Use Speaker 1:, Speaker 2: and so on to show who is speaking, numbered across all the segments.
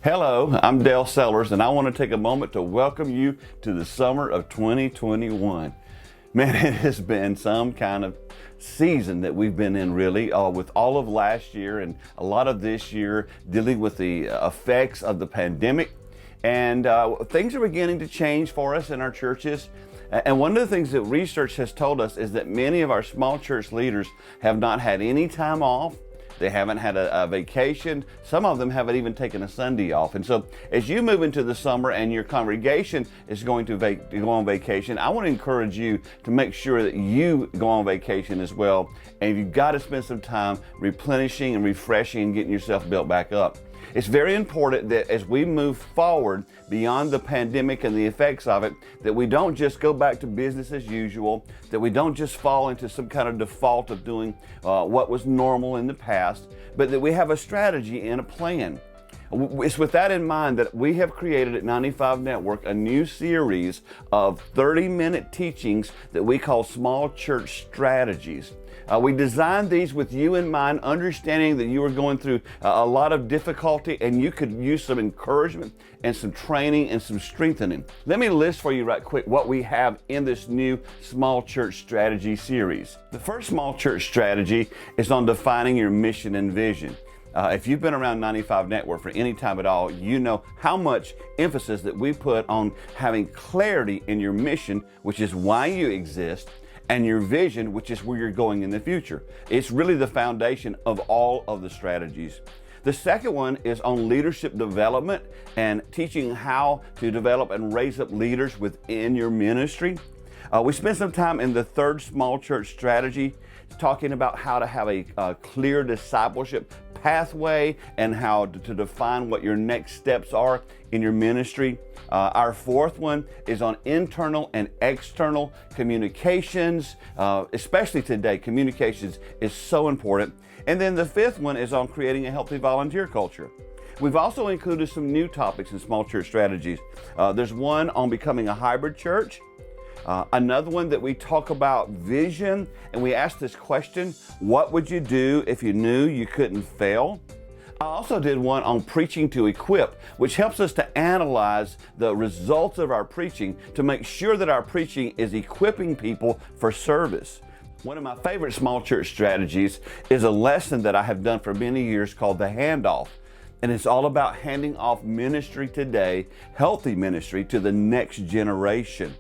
Speaker 1: Hello, I'm Dale Sellers, and I want to take a moment to welcome you to the summer of 2021. Man, it has been some kind of season that we've been in, really, with all of last year and a lot of this year dealing with the effects of the pandemic. And things are beginning to change for us in our churches. And one of the things that research has told us is that many of our small church leaders have not had any time off. They haven't had a vacation. Some of them haven't even taken a Sunday off. And so as you move into the summer and your congregation is going to go on vacation, I want to encourage you to make sure that you go on vacation as well. And you've got to spend some time replenishing and refreshing and getting yourself built back up. It's very important that as we move forward beyond the pandemic and the effects of it, that we don't just go back to business as usual, that we don't just fall into some kind of default of doing what was normal in the past, but that we have a strategy and a plan. It's with that in mind that we have created at 95 Network a new series of 30-minute teachings that we call Small Church Strategies. We designed these with you in mind, understanding that you are going through a lot of difficulty and you could use some encouragement and some training and some strengthening. Let me list for you right quick what we have in this new Small Church Strategy series. The first Small Church Strategy is on defining your mission and vision. If you've been around 95 Network for any time at all, you know how much emphasis that we put on having clarity in your mission, which is why you exist, and your vision, which is where you're going in the future. It's really the foundation of all of the strategies. The second one is on leadership development and teaching how to develop and raise up leaders within your ministry. We spent some time in the third small church strategy talking about how to have a clear discipleship pathway and how to define what your next steps are in your ministry. Our fourth one is on internal and external communications. Especially today, communications is so important. And then the fifth one is on creating a healthy volunteer culture. We've also included some new topics in small church strategies. There's one on becoming a hybrid church. Another one that we talk about vision, and we ask this question: what would you do if you knew you couldn't fail? I also did one on preaching to equip, which helps us to analyze the results of our preaching to make sure that our preaching is equipping people for service. One of my favorite small church strategies is a lesson that I have done for many years called the handoff. And it's all about handing off ministry today, healthy ministry, to the next generation.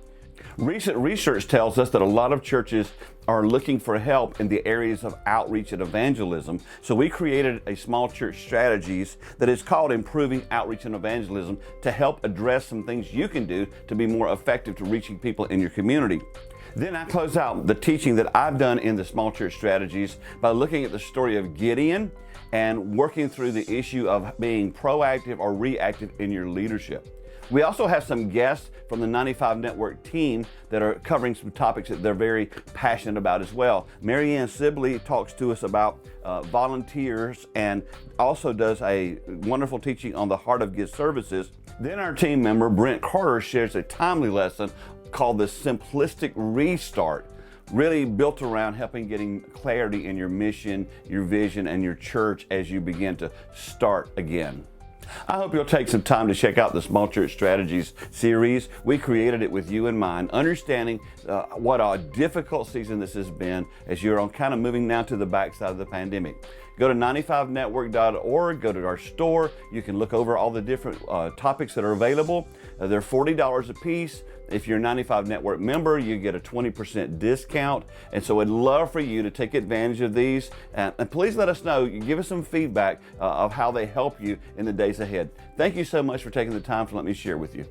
Speaker 1: Recent research tells us that a lot of churches are looking for help in the areas of outreach and evangelism. So we created a small church strategies that is called Improving Outreach and Evangelism to help address some things you can do to be more effective to reaching people in your community. Then I close out the teaching that I've done in the small church strategies by looking at the story of Gideon and working through the issue of being proactive or reactive in your leadership. We also have some guests from the 95 Network team that are covering some topics that they're very passionate about as well. Mary Ann Sibley talks to us about volunteers and also does a wonderful teaching on the Heart of Good Services. Then our team member, Brent Carter, shares a timely lesson called the Simplistic Restart, really built around helping getting clarity in your mission, your vision, and your church as you begin to start again. I hope you'll take some time to check out the Small Church Strategies series. We created it with you in mind, understanding what a difficult season this has been as you're kind of moving now to the backside of the pandemic. Go to 95network.org, go to our store. You can look over all the different topics that are available. They're $40 a piece. If you're a 95 Network member, you get a 20% discount. And so I'd love for you to take advantage of these. And please let us know, give us some feedback of how they help you in the days ahead. Thank you so much for taking the time to let me share with you.